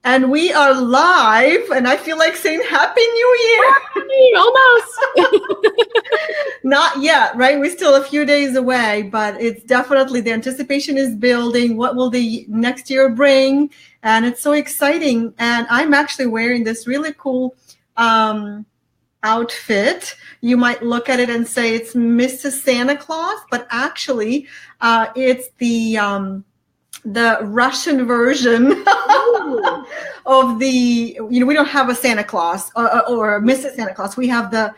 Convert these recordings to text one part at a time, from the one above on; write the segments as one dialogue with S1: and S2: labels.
S1: And we are live, and I feel like saying Happy New Year.
S2: Almost.
S1: Not yet, right? We're still a few days away, but it's definitely the anticipation is building. What will the next year bring? And it's so exciting. And I'm actually wearing this really cool outfit. You might look at it and say it's Mrs. Santa Claus, but actually it's the Russian version of the, we don't have a Santa Claus or a Mrs. Santa Claus. We have the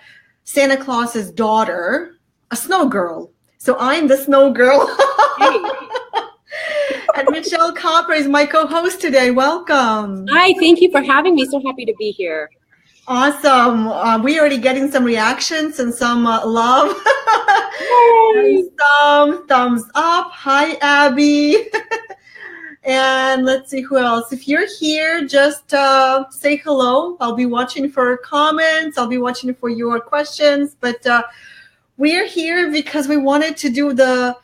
S1: Santa Claus's daughter, a snow girl. So I'm the snow girl. And Michelle Copper is my co-host today. Welcome.
S2: Hi, thank you for having me. So happy to be here.
S1: Awesome. We're already getting some reactions and some love. And some thumbs up. Hi, Abby. And let's see who else. If you're here, just say hello. I'll be watching for comments. I'll be watching for your questions. But we're here because we wanted to do the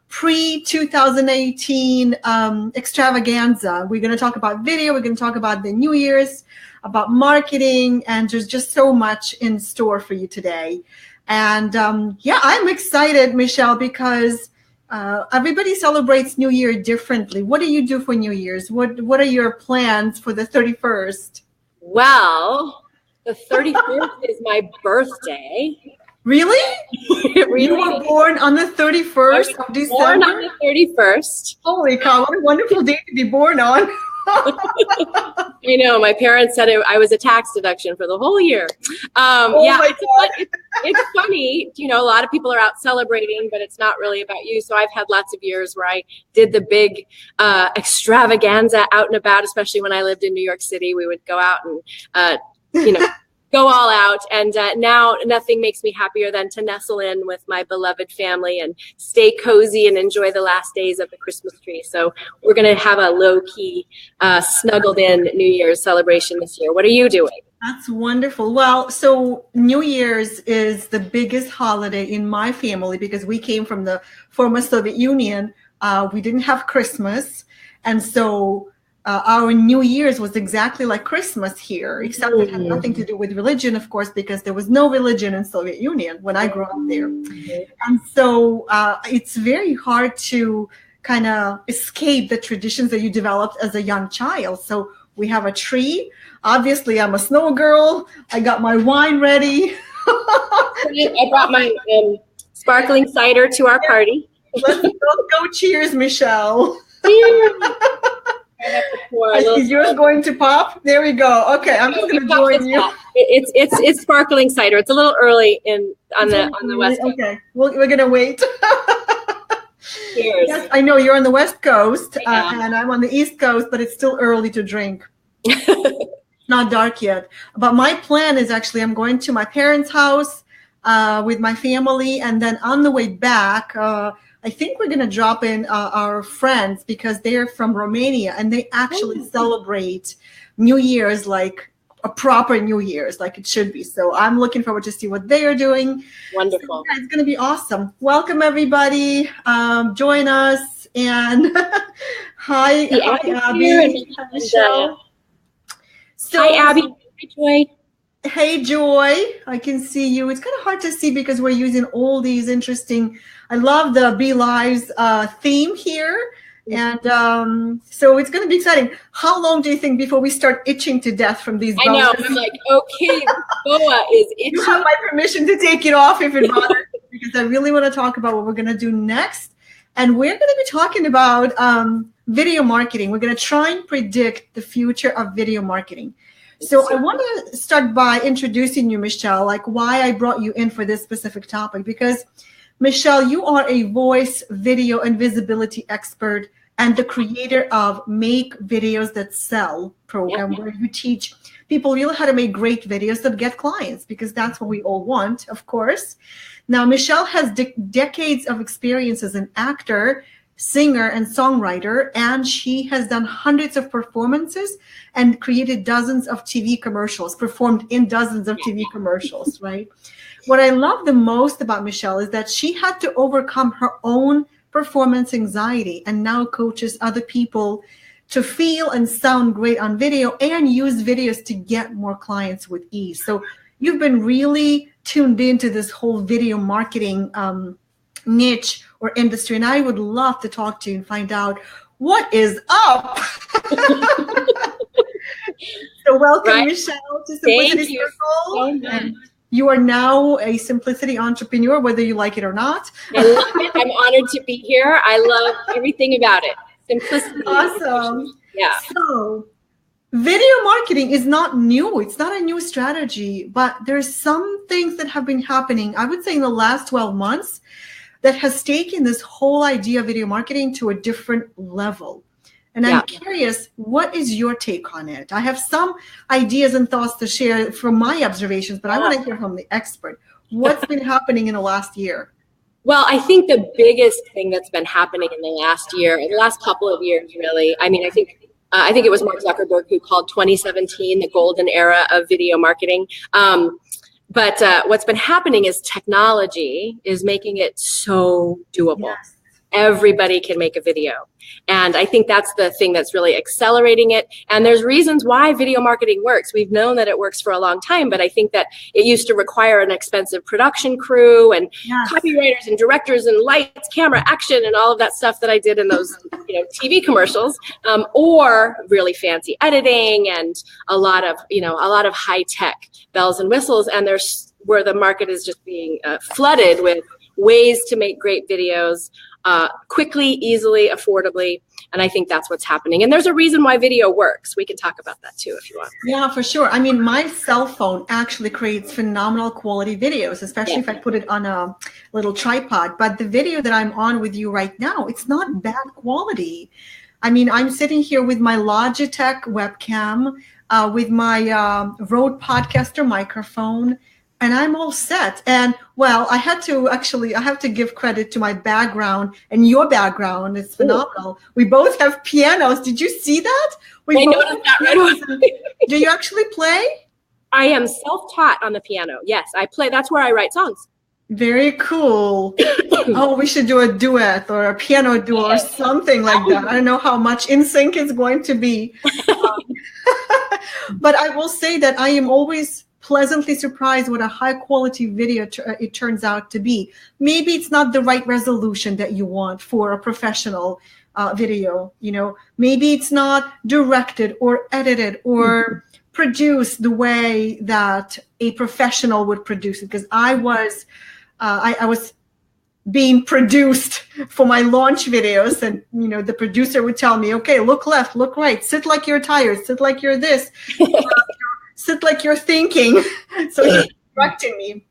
S1: pre-2018 extravaganza. We're going to talk about video. We're going to talk about the New Year's, about marketing, and there's just so much in store for you today. And I'm excited, Michelle, because everybody celebrates New Year differently. What do you do for New Year's? What are your plans for the 31st?
S2: Well, the 31st is my birthday.
S1: Really?
S2: Really?
S1: You were born on the 31st of December?
S2: Born on the 31st.
S1: Holy cow, what a wonderful day to be born on.
S2: I know, my parents said I was a tax deduction for the whole year. It's funny, a lot of people are out celebrating, but it's not really about you. So I've had lots of years where I did the big extravaganza out and about, especially when I lived in New York City. We would go out and, go all out. And now nothing makes me happier than to nestle in with my beloved family and stay cozy and enjoy the last days of the Christmas tree. So we're going to have a low-key, snuggled-in New Year's celebration this year. What are you doing?
S1: That's wonderful. Well, so New Year's is the biggest holiday in my family because we came from the former Soviet Union. We didn't have Christmas. And so our New Year's was exactly like Christmas here, except it had nothing to do with religion, of course, because there was no religion in Soviet Union when I grew up there. And so it's very hard to kind of escape the traditions that you developed as a young child. So we have a tree. Obviously, I'm a snow girl. I got my wine ready.
S2: I brought my sparkling cider to our party.
S1: Let's go. Cheers, Michelle. Is yours going to pop? There we go. Okay, I'm just going to join you.
S2: It's sparkling cider. It's a little early on the West Coast.
S1: Okay, we're going to wait.
S2: Cheers.
S1: Yes, I know you're on the West Coast and I'm on the East Coast, but it's still early to drink. Not dark yet. But my plan is actually I'm going to my parents' house with my family, and then on the way back, I think we're going to drop in our friends because they're from Romania and they actually celebrate New Year's like a proper New Year's, like it should be. So I'm looking forward to see what they are doing.
S2: Wonderful.
S1: So, it's going to be awesome. Welcome, everybody. Join us. And hi, Abby.
S2: Michelle. Hi, Abby. Hi, Joy.
S1: Hey, Joy. I can see you. It's kind of hard to see because we're using all these interesting. I love the Be Lives theme here. And so it's going to be exciting. How long do you think before we start itching to death from these boas?
S2: I know. I'm like, okay, boa is itching.
S1: You have my permission to take it off if it bothers you, because I really want to talk about what we're going to do next. And we're going to be talking about video marketing. We're going to try and predict the future of video marketing. So I want to start by introducing you, Michelle, like why I brought you in for this specific topic, because Michelle, you are a voice, video, and visibility expert and the creator of Make Videos That Sell program, where you teach people really how to make great videos that get clients, because that's what we all want, of course. Now, Michelle has decades of experience as an actor, singer, and songwriter, and she has done hundreds of performances and created dozens of TV commercials, performed in dozens of TV commercials, right? What I love the most about Michelle is that she had to overcome her own performance anxiety and now coaches other people to feel and sound great on video and use videos to get more clients with ease. So you've been really tuned into this whole video marketing niche or industry, and I would love to talk to you and find out what is up. So welcome, Michelle, to Simplicity Circle.
S2: So much.
S1: And you are now a Simplicity entrepreneur, whether you like it or not.
S2: I love it. I'm honored to be here. I love everything about it. Simplicity.
S1: Awesome.
S2: Yeah.
S1: So video marketing is not new. It's not a new strategy, but there's some things that have been happening, I would say, in the last 12 months that has taken this whole idea of video marketing to a different level. And I'm curious, what is your take on it? I have some ideas and thoughts to share from my observations, but I want to hear from the expert. What's been happening in the last year?
S2: Well, I think the biggest thing that's been happening in the last year, in the last couple of years, really, I mean, I think it was Mark Zuckerberg who called 2017 the golden era of video marketing. But what's been happening is technology is making it so doable.
S1: Yes.
S2: Everybody can make a video. And I think that's the thing that's really accelerating it. And there's reasons why video marketing works. We've known that it works for a long time, but I think that it used to require an expensive production crew and copywriters and directors and lights, camera, action, and all of that stuff that I did in those TV commercials, or really fancy editing and a lot of high tech bells and whistles. And there's where the market is just being flooded with ways to make great videos quickly, easily, affordably. And I think that's what's happening. And there's a reason why video works. We can talk about that too, if you want.
S1: Yeah, for sure. I mean, my cell phone actually creates phenomenal quality videos, especially if I put it on a little tripod. But the video that I'm on with you right now, it's not bad quality. I mean, I'm sitting here with my Logitech webcam, with my Rode Podcaster microphone, and I'm all set. And well, I have to give credit to my background and your background. It's phenomenal. We both have pianos. Did you see that?
S2: I noticed that right away.
S1: Do you actually play?
S2: I am self-taught on the piano. Yes, I play. That's where I write songs.
S1: Very cool. Oh, we should do a duet or a piano duo or something like that. I don't know how much in sync it's going to be. But I will say that I am always pleasantly surprised what a high quality video it turns out to be. Maybe it's not the right resolution that you want for a professional video. Maybe it's not directed or edited or produced the way that a professional would produce it. Because I was being produced for my launch videos, and the producer would tell me, okay, look left, look right, sit like you're tired, sit like you're this. Sit like you're thinking. So he directed me.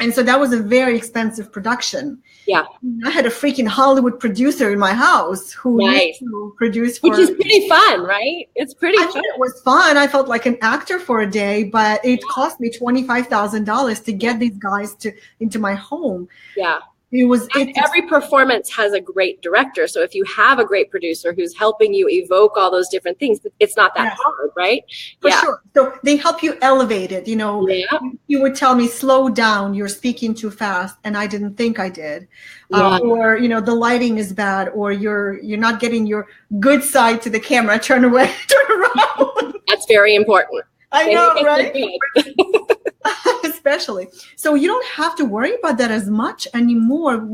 S1: And so that was a very expensive production. Yeah. I had a freaking Hollywood producer in my house who used to produce for me.
S2: Which is pretty fun, right? It's pretty fun.
S1: It was fun. I felt like an actor for a day, but it cost me $25,000 to get these guys into my home.
S2: Yeah. Every performance has a great director. So if you have a great producer who's helping you evoke all those different things, it's not that hard, right?
S1: For sure. So they help you elevate it. You would tell me, slow down, you're speaking too fast, and I didn't think I did. Or the lighting is bad, or you're not getting your good side to the camera. Turn away, turn around.
S2: That's very important.
S1: I know, right? Especially. So you don't have to worry about that as much anymore.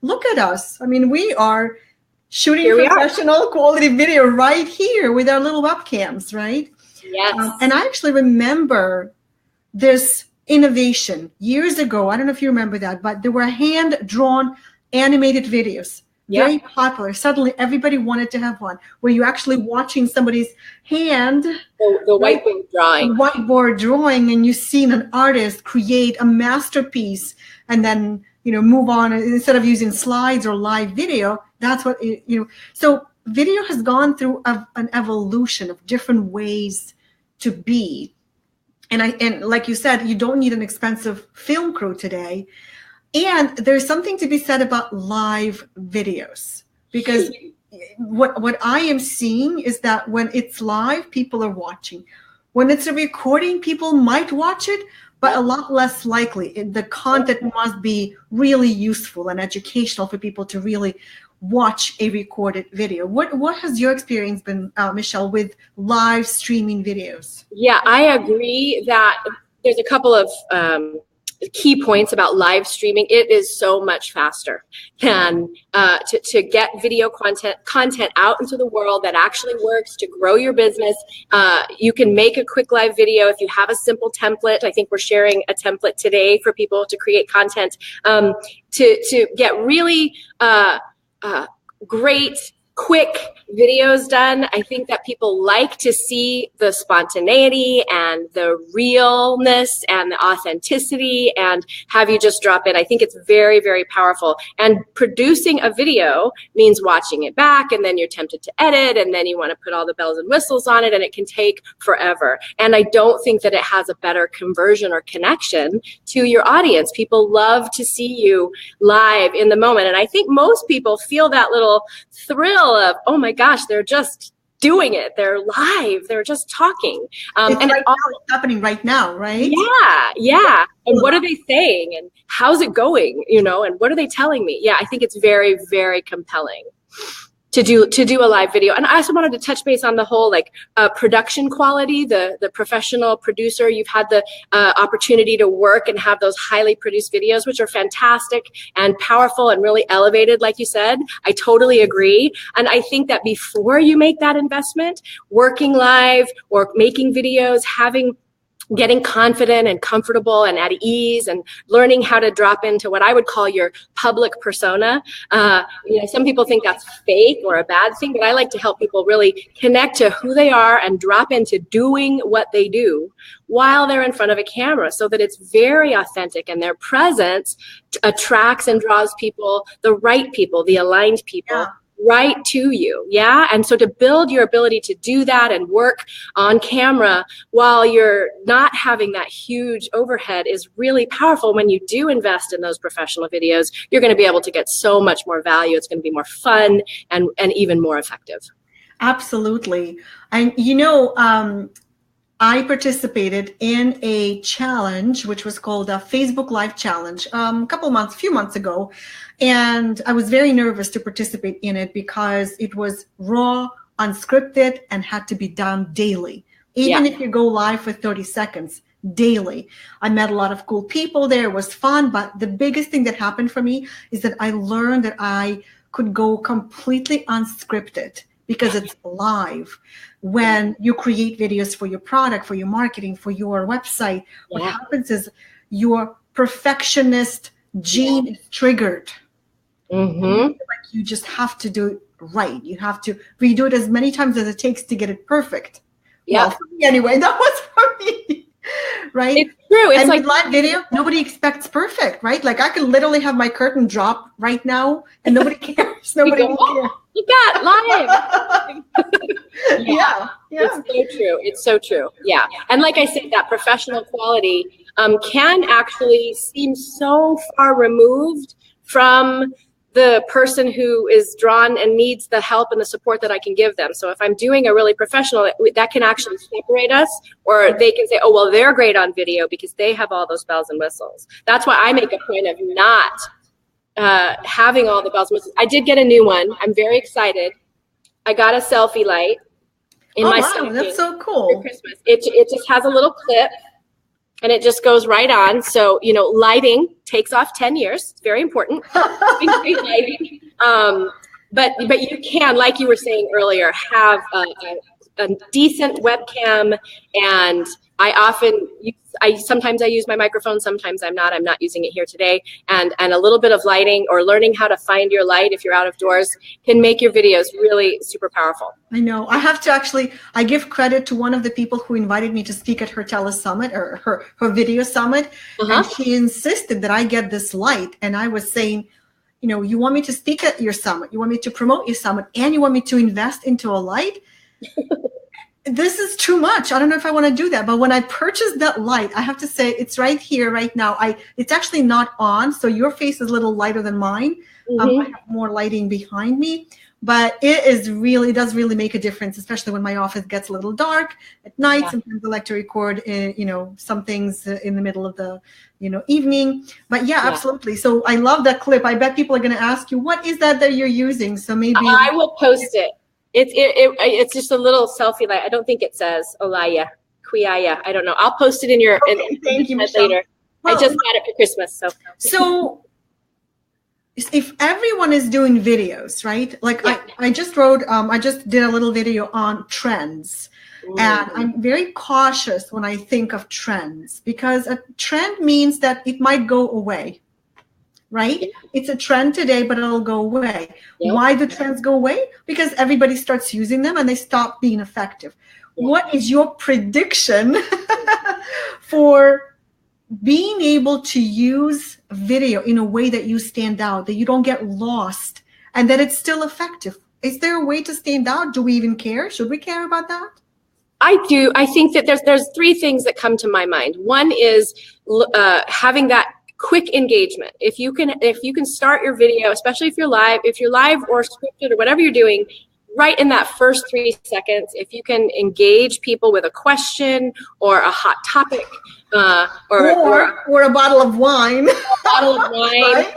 S1: Look at us. I mean, we are shooting professional quality video right here with our little webcams, right?
S2: Yes.
S1: And I actually remember this innovation years ago. I don't know if you remember that, but there were hand-drawn animated videos. Very popular. Suddenly, everybody wanted to have one where you're actually watching somebody's hand.
S2: The whiteboard drawing.
S1: Whiteboard drawing, and you've seen an artist create a masterpiece and then, move on. Instead of using slides or live video, that's what, So video has gone through an evolution of different ways to be. And like you said, you don't need an expensive film crew today. And there's something to be said about live videos, because what I am seeing is that when it's live, people are watching. When it's a recording, people might watch it, but a lot less likely. The content must be really useful and educational for people to really watch a recorded video. What has your experience been, Michelle, with live streaming videos?
S2: Yeah, I agree that there's a couple of key points about live streaming. It is so much faster than to get video content out into the world that actually works to grow your business. You can make a quick live video if you have a simple template. I think we're sharing a template today for people to create content to get really great, quick videos done. I think that people like to see the spontaneity and the realness and the authenticity and have you just drop in. I think it's very, very powerful. And producing a video means watching it back, and then you're tempted to edit, and then you want to put all the bells and whistles on it, and it can take forever. And I don't think that it has a better conversion or connection to your audience. People love to see you live in the moment. And I think most people feel that little thrill of, oh my gosh, they're just doing it. They're live. They're just talking.
S1: It's happening right now, right?
S2: Yeah. And what are they saying? And how's it going? And what are they telling me? Yeah, I think it's very, very compelling to do a live video. And I also wanted to touch base on the whole production quality, the professional producer. You've had the opportunity to work and have those highly produced videos, which are fantastic and powerful and really elevated, like you said. I totally agree. And I think that before you make that investment, working live or making videos, getting confident and comfortable and at ease and learning how to drop into what I would call your public persona. Some people think that's fake or a bad thing, but I like to help people really connect to who they are and drop into doing what they do while they're in front of a camera so that it's very authentic and their presence attracts and draws people, the right people, the aligned people. Yeah. Right to you. Yeah. And so to build your ability to do that and work on camera while you're not having that huge overhead is really powerful. When you do invest in those professional videos, you're going to be able to get so much more value. It's going to be more fun and even more effective.
S1: Absolutely. And I participated in a challenge, which was called a Facebook Live Challenge, a few months ago. And I was very nervous to participate in it because it was raw, unscripted, and had to be done daily. Even if you go live for 30 seconds, daily. I met a lot of cool people there. It was fun. But the biggest thing that happened for me is that I learned that I could go completely unscripted because it's live. When you create videos for your product, for your marketing, for your website, what happens is your perfectionist gene is triggered. Mm-hmm. Like you just have to do it right. You have to redo it as many times as it takes to get it perfect. Yeah. Well, for me anyway, that was for me. Right?
S2: It's true. It's
S1: and
S2: like
S1: with live video, nobody expects perfect, right? Like I can literally have my curtain drop right now and nobody cares. Nobody will care.
S2: You got live.
S1: Yeah.
S2: It's so true. It's so true. Yeah. And like I said, that professional quality can actually seem so far removed from the person who is drawn and needs the help and the support that I can give them. So if I'm doing a really professional, that can actually separate us, or they can say, oh, well, they're great on video because they have all those bells and whistles. That's why I make a point of not having all the bells and whistles. I did get a new one. I'm very excited. I got a selfie light in my
S1: wow, that's so cool.
S2: For Christmas. It just has a little clip. And it just goes right on. So, lighting takes off 10 years. It's very important. Great lighting. But you can, like you were saying earlier, have a decent webcam. And sometimes I use my microphone. Sometimes I'm not. I'm not using it here today. And a little bit of lighting or learning how to find your light if you're out of doors can make your videos really super powerful.
S1: I know. I have to I give credit to one of the people who invited me to speak at her telesummit or her video summit. And she insisted that I get this light. And I was saying, you want me to speak at your summit, you want me to promote your summit, and you want me to invest into a light? This is too much. I don't know if I want to do that. But when I purchased that light, I have to say it's right here, right now. It's actually not on. So your face is a little lighter than mine. I have more lighting behind me. but it does really make a difference, especially when my office gets a little dark at night.
S2: Yeah.
S1: Sometimes I like to record, some things in the middle of the, evening. But yeah, absolutely. So I love that clip. I bet people are going to ask you, what is that you're using? So maybe
S2: I will post it. It's just a little selfie. Like, I don't think it says Olaya, Quiaya. I don't know. I'll post it in your
S1: thank you, Michelle.
S2: later.
S1: Well,
S2: I just got it for Christmas.
S1: So if everyone is doing videos, right? Like I just wrote, I just did a little video on trends. And I'm very cautious when I think of trends, because a trend means that it might go away, right? It's a trend today, but it'll go away. Why do trends go away? Because everybody starts using them and they stop being effective. What is your prediction for being able to use video in a way that you stand out, that you don't get lost, and that it's still effective? Is there a way to stand out? Do we even care? Should we care about that?
S2: I do. I think that there's three things that come to my mind. One is having that quick engagement. If you can start your video, especially if you're live or scripted or whatever you're doing, right in that first 3 seconds, if you can engage people with a question or a hot topic,
S1: or a bottle of wine.
S2: Right?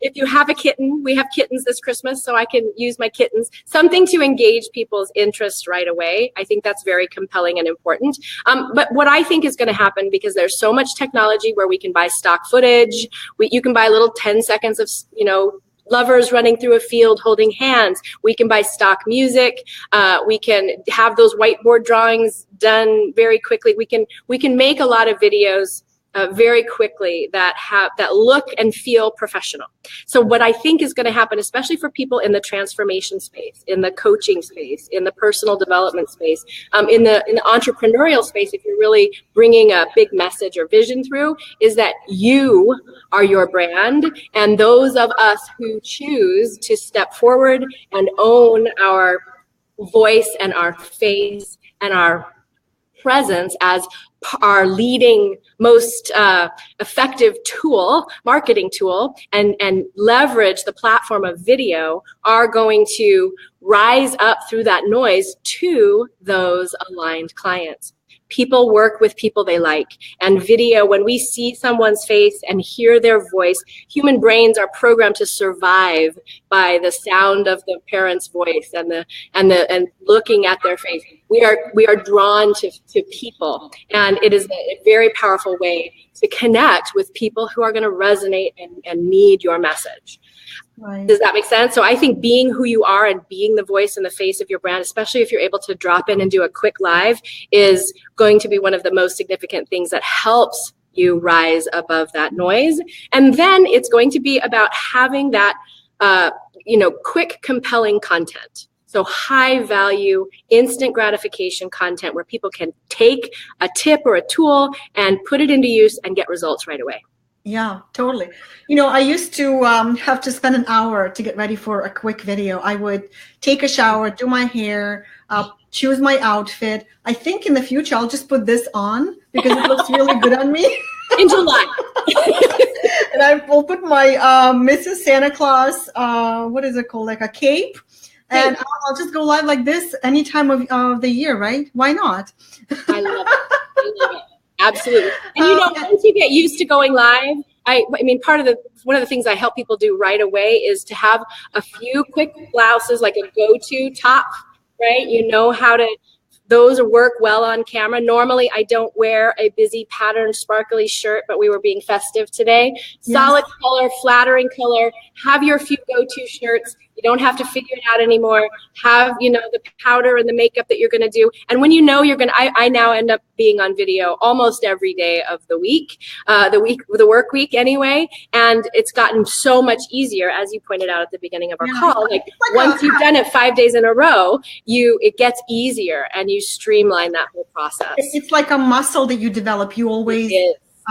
S2: If you have a kitten, we have kittens this Christmas, so I can use my kittens. Something to engage people's interest right away. I think that's very compelling and important. But what I think is going to happen, because there's so much technology where we can buy stock footage, you can buy little 10 seconds of, lovers running through a field holding hands. We can buy stock music. We can have those whiteboard drawings done very quickly. We can make a lot of videos very quickly that look and feel professional. So what I think is going to happen, especially for people in the transformation space, in the coaching space, in the personal development space, in the entrepreneurial space, if you're really bringing a big message or vision through, is that you are your brand, and those of us who choose to step forward and own our voice and our face and our presence as our leading, most effective marketing tool, and leverage the platform of video, are going to rise up through that noise to those aligned clients. People work with people they like. And video, when we see someone's face and hear their voice, human brains are programmed to survive by the sound of the parent's voice and looking at their face. We are drawn to people, and it is a very powerful way to connect with people who are going to resonate and need your message. Right. Does that make sense? So I think being who you are and being the voice and the face of your brand, especially if you're able to drop in and do a quick live, is going to be one of the most significant things that helps you rise above that noise. And then it's going to be about having that, quick, compelling content. So high value, instant gratification content where people can take a tip or a tool and put it into use and get results right away.
S1: Yeah, totally. I used to have to spend an hour to get ready for a quick video. I would take a shower, do my hair, choose my outfit. I think in the future, I'll just put this on because it looks really good on me.
S2: In July.
S1: And I will put my Mrs. Santa Claus, what is it called? Like a cape. And I'll just go live like this any time of the year, right? Why not?
S2: I love it. Absolutely. And once you get used to going live, I mean, one of the things I help people do right away is to have a few quick blouses, like a go-to top, right? Those work well on camera. Normally, I don't wear a busy patterned, sparkly shirt, but we were being festive today. Yes. Solid color, flattering color. Have your few go-to shirts. You don't have to figure it out anymore. Have, the powder and the makeup that you're going to do. And when I now end up being on video almost every day of the week, the work week anyway. And it's gotten so much easier, as you pointed out at the beginning of our call. Like once you've done it 5 days in a row, it gets easier and you streamline that whole process.
S1: It's like a muscle that you develop. You always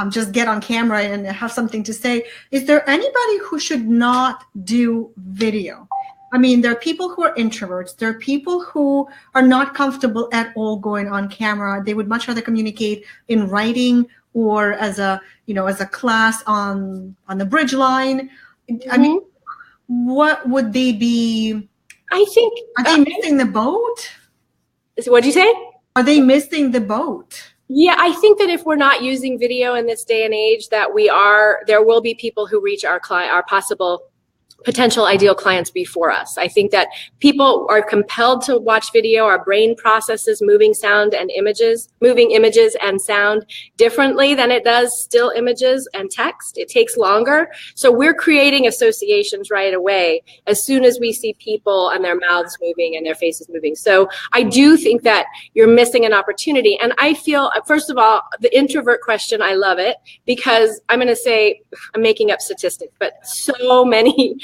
S1: just get on camera and have something to say. Is there anybody who should not do video? I mean, there are people who are introverts. There are people who are not comfortable at all going on camera. They would much rather communicate in writing or as a class on the bridge line. Mm-hmm. I mean, what would they be?
S2: I think.
S1: Are they missing the boat?
S2: What'd you say?
S1: Are they missing the boat?
S2: Yeah, I think that if we're not using video in this day and age, that there will be people who reach our possible potential ideal clients before us. I think that people are compelled to watch video. Our brain processes moving images and sound differently than it does still images and text. It takes longer. So we're creating associations right away as soon as we see people and their mouths moving and their faces moving. So I do think that you're missing an opportunity. And I feel, first of all, the introvert question, I love it, because I'm going to say, I'm making up statistics, but so many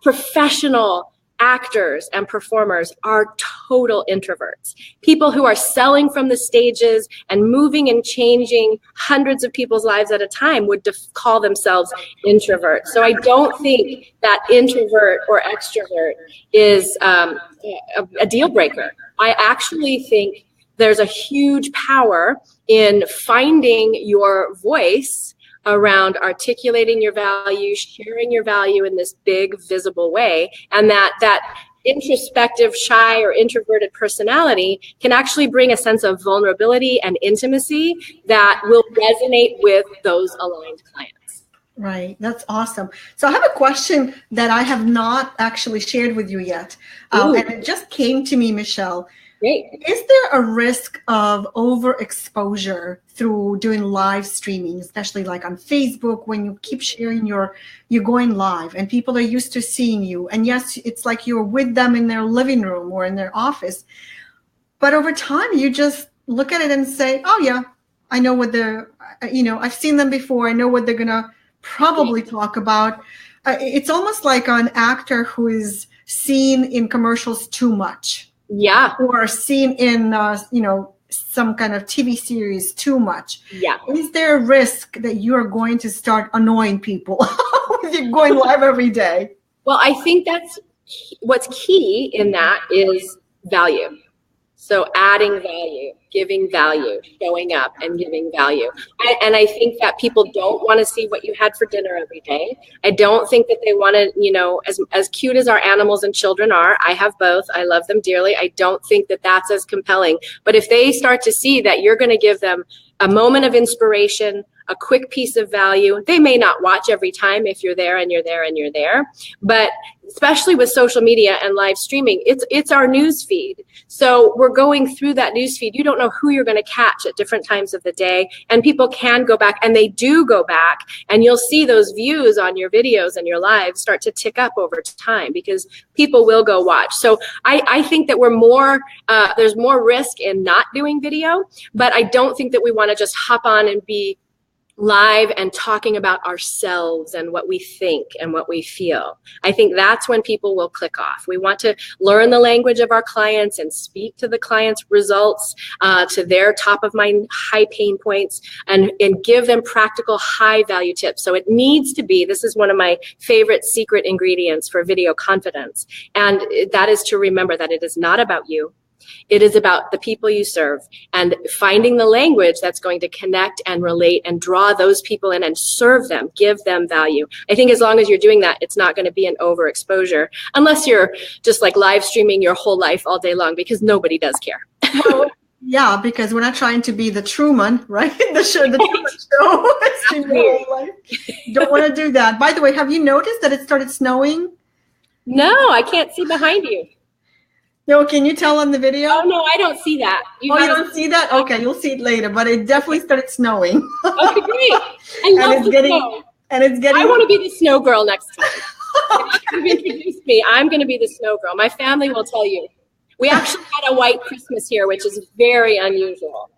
S2: professional actors and performers are total introverts. People who are selling from the stages and moving and changing hundreds of people's lives at a time would call themselves introverts. So I don't think that introvert or extrovert is a deal breaker. I actually think there's a huge power in finding your voice around articulating your value, sharing your value in this big, visible way, and that introspective, shy, or introverted personality can actually bring a sense of vulnerability and intimacy that will resonate with those aligned clients.
S1: Right. That's awesome. So I have a question that I have not actually shared with you yet. And it just came to me, Michelle.
S2: Great.
S1: Is there a risk of overexposure through doing live streaming, especially like on Facebook, when you keep sharing you're going live and people are used to seeing you? And yes, it's like you're with them in their living room or in their office. But over time, you just look at it and say, oh, yeah, I know what I've seen them before. I know what they're going to probably talk about. It's almost like an actor who is seen in commercials too much.
S2: Yeah.
S1: Or seen in, some kind of TV series too much.
S2: Yeah.
S1: Is there a risk that you are going to start annoying people if you're going live every day?
S2: Well, I think that's what's key in that is value. So adding value, giving value, showing up and giving value. And I think that people don't want to see what you had for dinner every day. I don't think that they want to, as cute as our animals and children are, I have both. I love them dearly. I don't think that that's as compelling. But if they start to see that you're going to give them a moment of inspiration, a quick piece of value, they may not watch every time if you're there and you're there and you're there. But especially with social media and live streaming, it's our news feed. So we're going through that news feed. You don't know who you're going to catch at different times of the day. And people can go back, and they do go back, and you'll see those views on your videos and your lives start to tick up over time because people will go watch. So I think that there's more risk in not doing video, but I don't think that we want to just hop on and be live and talking about ourselves and what we think and what we feel. I think that's when people will click off. We want to learn the language of our clients and speak to the clients' results, to their top of mind high pain points, and give them practical high value tips. So it needs to be, this is one of my favorite secret ingredients for video confidence. And that is to remember that it is not about you. It is about the people you serve and finding the language that's going to connect and relate and draw those people in and serve them, give them value. I think as long as you're doing that, it's not going to be an overexposure unless you're just like live streaming your whole life all day long, because nobody does care.
S1: Well, yeah, because we're not trying to be the Truman, right? The Truman Show. Don't want to do that. By the way, have you noticed that it started snowing?
S2: No, I can't see behind you.
S1: No, can you tell on the video?
S2: Oh, no, I don't see that.
S1: You don't see that? Okay, you'll see it later, but it definitely started snowing.
S2: Okay, great. I love snow.
S1: And it's getting...
S2: I want to be the snow girl next time. If you introduce me, I'm going to be the snow girl. My family will tell you. We actually had a white Christmas here, which is very unusual,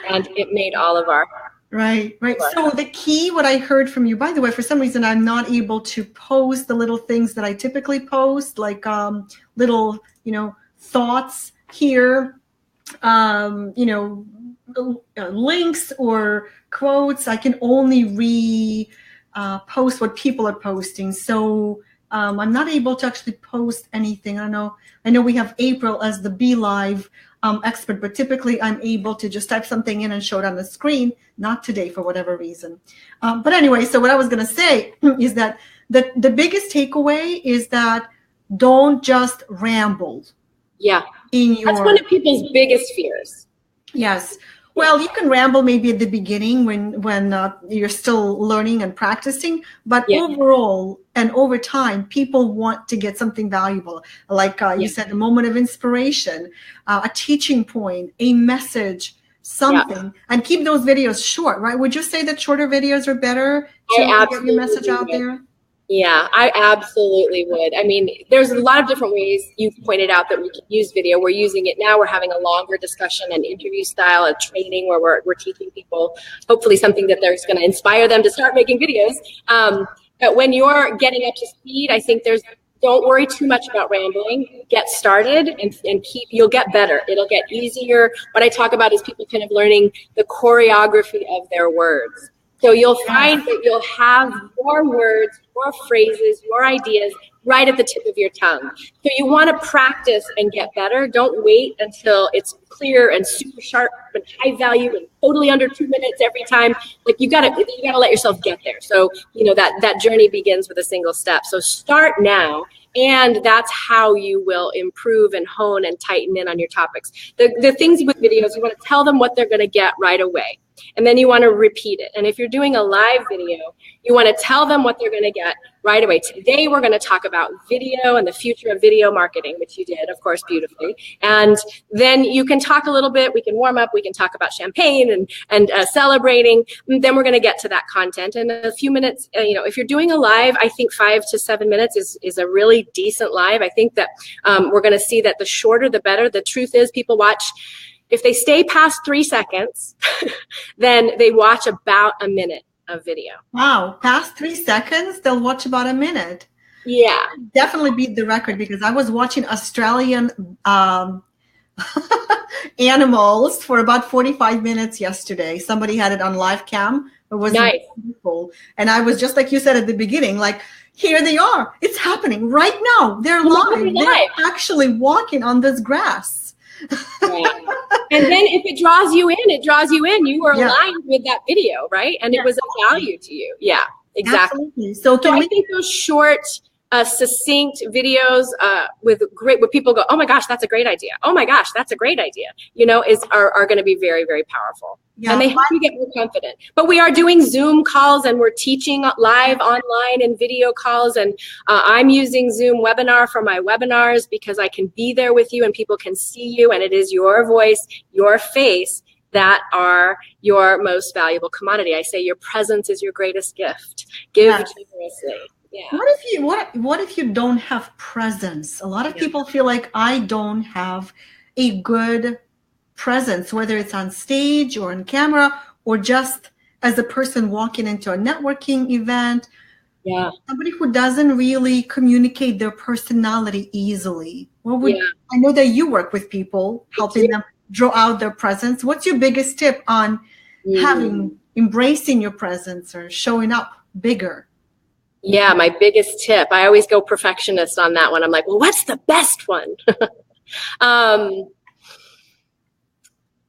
S2: and it made all of our...
S1: Right. So the key, what I heard from you, by the way, for some reason, I'm not able to post the little things that I typically post, like little, thoughts here, links or quotes. I can only post what people are posting. So I'm not able to actually post anything. I know we have April as the Be Live expert, but typically I'm able to just type something in and show it on the screen. Not today for whatever reason. But anyway, so what I was going to say is that the biggest takeaway is that don't just ramble.
S2: Yeah. That's one of people's biggest fears.
S1: Yes. Well, you can ramble maybe at the beginning when you're still learning and practicing, but overall and over time, people want to get something valuable. Like you said, a moment of inspiration, a teaching point, a message, something, and keep those videos short, right? Would you say that shorter videos are better to get your message out there?
S2: Yeah, I absolutely would. I mean, there's a lot of different ways you've pointed out that we can use video. We're using it now. We're having a longer discussion and interview style of training where we're teaching people hopefully something that there's going to inspire them to start making videos. But when you're getting up to speed, I think don't worry too much about rambling. Get started and you'll get better. It'll get easier. What I talk about is people kind of learning the choreography of their words. So you'll find that you'll have your words, your phrases, your ideas right at the tip of your tongue. So you want to practice and get better. Don't wait until it's clear and super sharp and high value and totally under 2 minutes every time. Like you gotta let yourself get there. So that journey begins with a single step. So start now. And that's how you will improve and hone and tighten in on your topics. The things with videos, you want to tell them what they're going to get right away. And then you want to repeat it. And if you're doing a live video, you want to tell them what they're going to get right away. Today, we're going to talk about video and the future of video marketing, which you did, of course, beautifully. And then you can talk a little bit. We can warm up. We can talk about champagne and celebrating. And then we're going to get to that content in a few minutes. If you're doing a live, I think 5 to 7 minutes is a really decent live. I think that we're going to see that the shorter, the better. The truth is people watch. If they stay past 3 seconds, then they watch about a minute of video.
S1: Wow, past 3 seconds, they'll watch about a minute.
S2: Yeah.
S1: Definitely beat the record because I was watching Australian animals for about 45 minutes yesterday. Somebody had it on live cam. It was
S2: nice.
S1: Beautiful. And I was just like you said at the beginning, like, here they are. It's happening right now. They're live. They're actually walking on this grass.
S2: Right. And then if it draws you in, it draws you in. You were aligned with that video, right? And it was of value to you. Yeah, exactly.
S1: Absolutely. So
S2: I think those short, succinct videos where people go, oh my gosh, that's a great idea. Oh my gosh, that's a great idea. Are going to be very, very powerful. Yeah. And they help you get more confident. But we are doing Zoom calls and we're teaching live online and video calls. And I'm using Zoom webinar for my webinars because I can be there with you and people can see you. And it is your voice, your face that are your most valuable commodity. I say your presence is your greatest gift. Give generously. Yeah.
S1: What if you don't have presence? A lot of people feel like I don't have a good presence, whether it's on stage or on camera or just as a person walking into a networking event.
S2: Yeah.
S1: Somebody who doesn't really communicate their personality easily. I know that you work with people, helping them draw out their presence. What's your biggest tip on embracing your presence or showing up bigger?
S2: Yeah, my biggest tip. I always go perfectionist on that one. I'm like, well, what's the best one?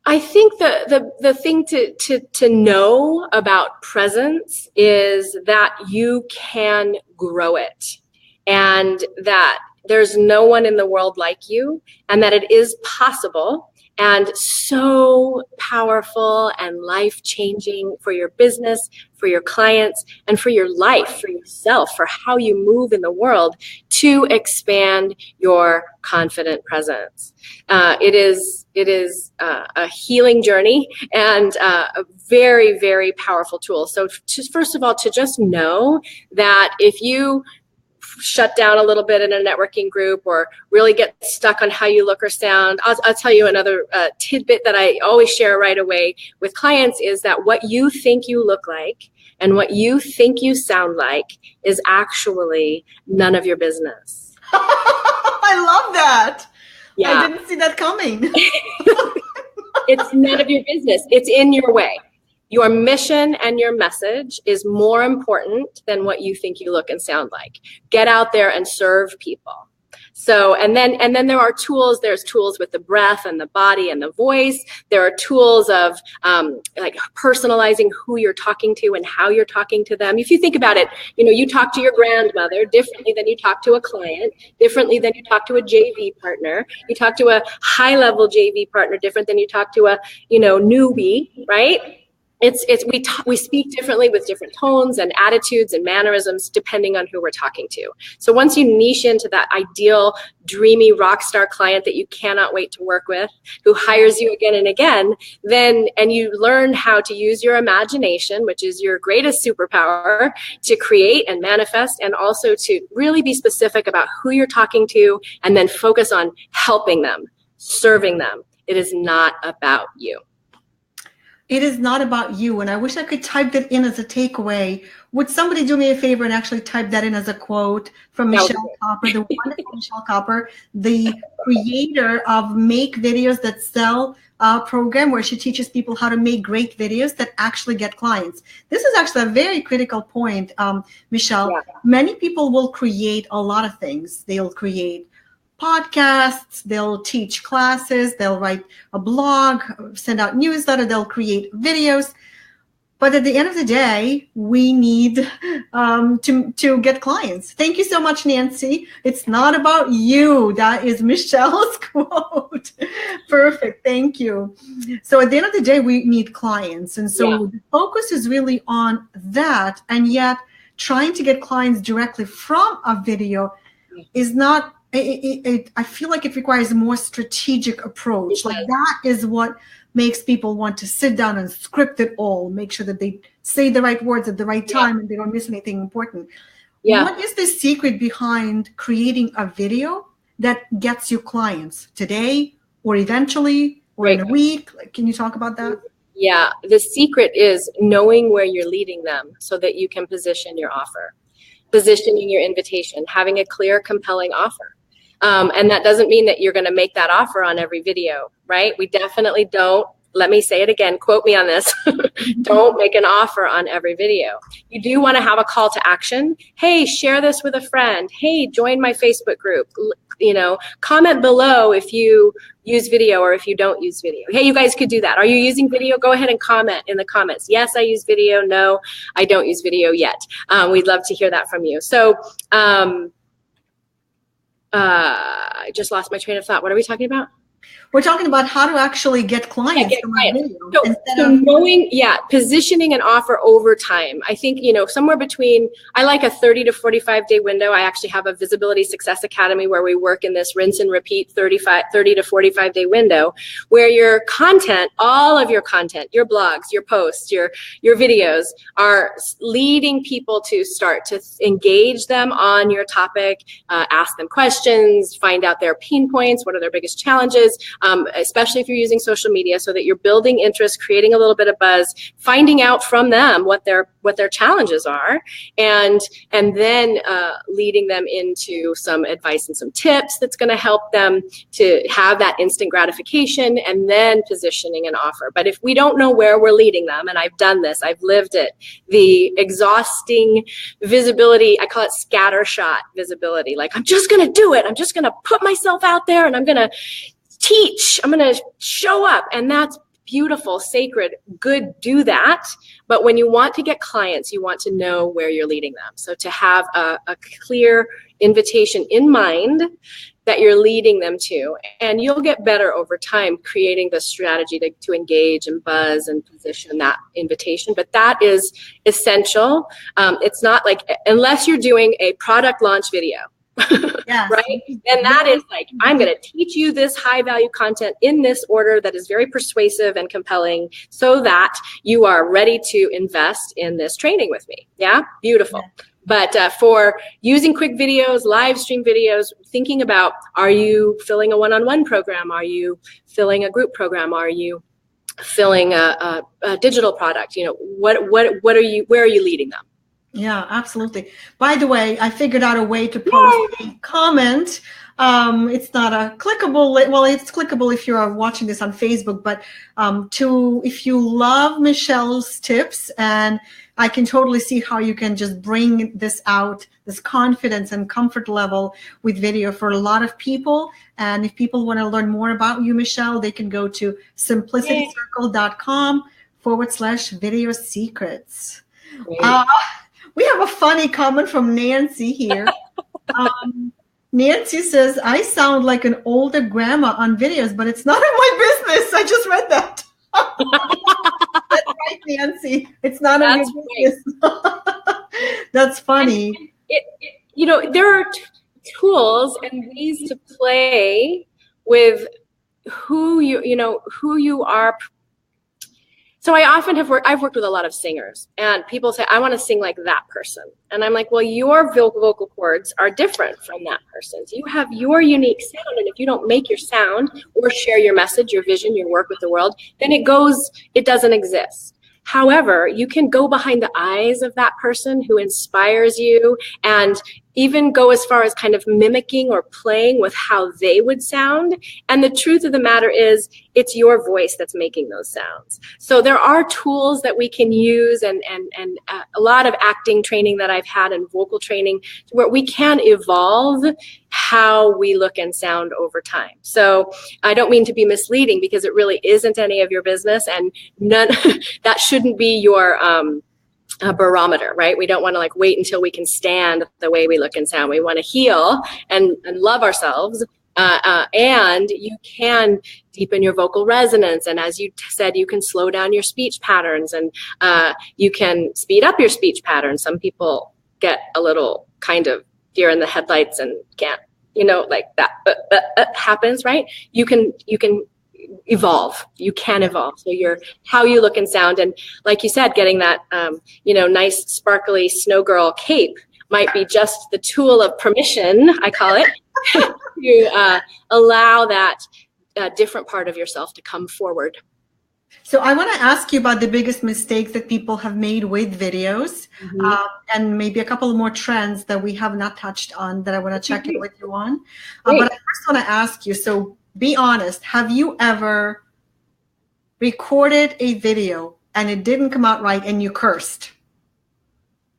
S2: I think the thing to know about presence is that you can grow it and that there's no one in the world like you and that it is possible and so powerful and life-changing for your business, for your clients, and for your life, for yourself, for how you move in the world to expand your confident presence. It is a healing journey and a very, very powerful tool. So first of all, to just know that if you shut down a little bit in a networking group or really get stuck on how you look or sound, I'll tell you another tidbit that I always share right away with clients is that what you think you look like and what you think you sound like is actually none of your business.
S1: I love that.
S2: Yeah.
S1: I didn't see that coming.
S2: It's none of your business. It's in your way. Your mission and your message is more important than what you think you look and sound like. Get out there and serve people. So, and then there are tools. There's tools with the breath and the body and the voice. There are tools of like personalizing who you're talking to and how you're talking to them. If you think about it, you talk to your grandmother differently than you talk to a client, differently than you talk to a JV partner. You talk to a high-level JV partner different than you talk to a, newbie, right? We speak differently with different tones and attitudes and mannerisms depending on who we're talking to. So once you niche into that ideal, dreamy rock star client that you cannot wait to work with, who hires you again and again, and you learn how to use your imagination, which is your greatest superpower, to create and manifest, and also to really be specific about who you're talking to, and then focus on helping them, serving them. It is not about you.
S1: It is not about you. And I wish I could type that in as a takeaway. Would somebody do me a favor and actually type that in as a quote from Michelle Copper, the wonderful Michelle Copper, the creator of Make Videos That Sell program, where she teaches people how to make great videos that actually get clients. This is actually a very critical point, Michelle. Yeah. Many people will create a lot of things. They'll create podcasts, they'll teach classes, they'll write a blog, send out newsletter, they'll create videos. But at the end of the day, we need to get clients. Thank you so much, Nancy. It's not about you. That is Michelle's quote. Perfect. Thank you. So at the end of the day, we need clients. And so the focus is really on that. And yet trying to get clients directly from a video is not, I feel like it requires a more strategic approach. Like that is what makes people want to sit down and script it all, make sure that they say the right words at the right time and they don't miss anything important. Yeah. What is the secret behind creating a video that gets you clients today or eventually or in a week? Like, can you talk about that?
S2: Yeah, the secret is knowing where you're leading them so that you can position your offer, positioning your invitation, having a clear, compelling offer. And that doesn't mean that you're going to make that offer on every video, right? We definitely don't. Let me say it again. Quote me on this. Don't make an offer on every video. You do want to have a call to action. Hey, share this with a friend. Hey, join my Facebook group. Comment below if you use video or if you don't use video. Hey, you guys could do that. Are you using video? Go ahead and comment in the comments. Yes, I use video. No, I don't use video yet. We'd love to hear that from you. So, I just lost my train of thought. What are we talking about?
S1: We're talking about how to actually get clients from a video.
S2: So knowing, positioning an offer over time. I think, somewhere between, I like a 30 to 45 day window. I actually have a Visibility Success Academy where we work in this rinse and repeat 30 to 45 day window where your content, all of your content, your blogs, your posts, your videos are leading people to start to engage them on your topic, ask them questions, find out their pain points, what are their biggest challenges, especially if you're using social media, so that you're building interest, creating a little bit of buzz, finding out from them what their challenges are, and then leading them into some advice and some tips that's going to help them to have that instant gratification, and then positioning an offer. But if we don't know where we're leading them, and I've done this, I've lived it, the exhausting visibility, I call it scattershot visibility. Like, I'm just going to do it. I'm just going to put myself out there and I'm going to teach, I'm going to show up, and that's beautiful, sacred, good, do that. But when you want to get clients, you want to know where you're leading them. So to have a clear invitation in mind that you're leading them to, and you'll get better over time creating the strategy to engage and buzz and position that invitation. But that is essential. It's not like, unless you're doing a product launch video, yes. Right? And that is like, I'm going to teach you this high value content in this order that is very persuasive and compelling so that you are ready to invest in this training with me. Yeah. Beautiful. Yeah. But for using quick videos, live stream videos, thinking about, are you filling a one-on-one program? Are you filling a group program? Are you filling a digital product? What are you, where are you leading them?
S1: Yeah, absolutely. By the way, I figured out a way to post a comment. It's not a clickable, well, it's clickable if you're watching this on Facebook, but if you love Michelle's tips, and I can totally see how you can just bring this out, this confidence and comfort level with video for a lot of people. And if people want to learn more about you, Michelle, they can go to simplicitycircle.com/video secrets. We have a funny comment from Nancy here. Nancy says, I sound like an older grandma on videos, but it's not in my business. I just read that. That's right, Nancy. It's not in your business. That's funny.
S2: There are tools and ways to play with who you are. So I often I've worked with a lot of singers, and people say, I want to sing like that person. And I'm like, well, your vocal cords are different from that person's. You have your unique sound. And if you don't make your sound or share your message, your vision, your work with the world, then it doesn't exist. However, you can go behind the eyes of that person who inspires you, and even go as far as kind of mimicking or playing with how they would sound. And the truth of the matter is, it's your voice that's making those sounds. So there are tools that we can use, and a lot of acting training that I've had and vocal training where we can evolve how we look and sound over time. So I don't mean to be misleading, because it really isn't any of your business, and that shouldn't be your a barometer, right? We don't want to wait until we can stand the way we look and sound. We want to heal and love ourselves. And you can deepen your vocal resonance. And as you said, you can slow down your speech patterns, and you can speed up your speech patterns. Some people get a little kind of deer in the headlights and can't, that happens, right? You can evolve. You can evolve. So how you look and sound. And like you said, getting that, nice sparkly snow girl cape might be just the tool of permission, I call it, to allow that different part of yourself to come forward.
S1: So I want to ask you about the biggest mistakes that people have made with videos, and maybe a couple more trends that we have not touched on that I want to check in with you on. But I first want to ask you, so be honest, have you ever recorded a video and it didn't come out right and you cursed?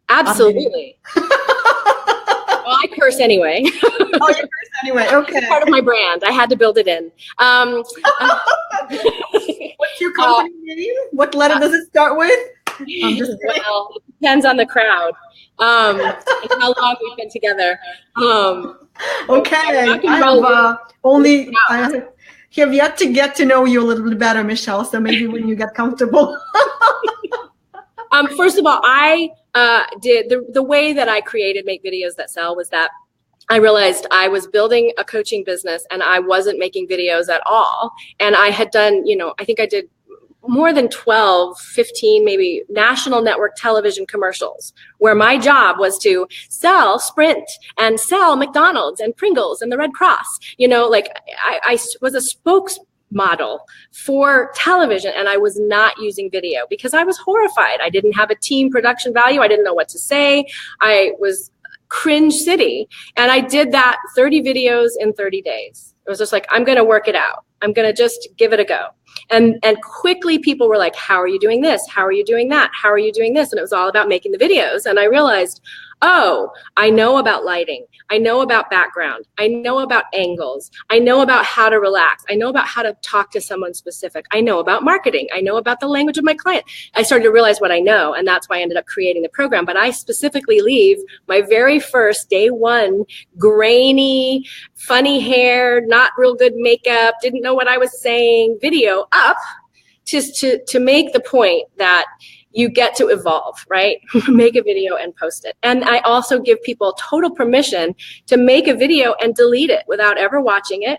S2: Absolutely. Well, I curse anyway.
S1: Oh, you curse anyway. Okay.
S2: It's part of my brand. I had to build it in.
S1: What's your company name? What letter does it start with?
S2: Well, it depends on the crowd and how long we've been together.
S1: Okay. I have yet to get to know you a little bit better, Michelle. So maybe when you get comfortable.
S2: First of all, I did the way that I created Make Videos That Sell was that I realized I was building a coaching business and I wasn't making videos at all. And I had done, I think I did more than 12, 15, maybe national network television commercials where my job was to sell Sprint and sell McDonald's and Pringles and the Red Cross. I was a spokesmodel for television, and I was not using video because I was horrified. I didn't have a team production value. I didn't know what to say. I was cringe city. And I did that 30 videos in 30 days. It was just like, I'm going to work it out. I'm going to just give it a go. And quickly people were like, how are you doing this? How are you doing that? How are you doing this? And it was all about making the videos. And I realized, oh, I know about lighting. I know about background. I know about angles. I know about how to relax. I know about how to talk to someone specific. I know about marketing. I know about the language of my client. I started to realize what I know, and that's why I ended up creating the program. But I specifically leave my very first day one, grainy, funny hair, not real good makeup, didn't know what I was saying, video up just to make the point that you get to evolve, right? Make a video and post it. And I also give people total permission to make a video and delete it without ever watching it,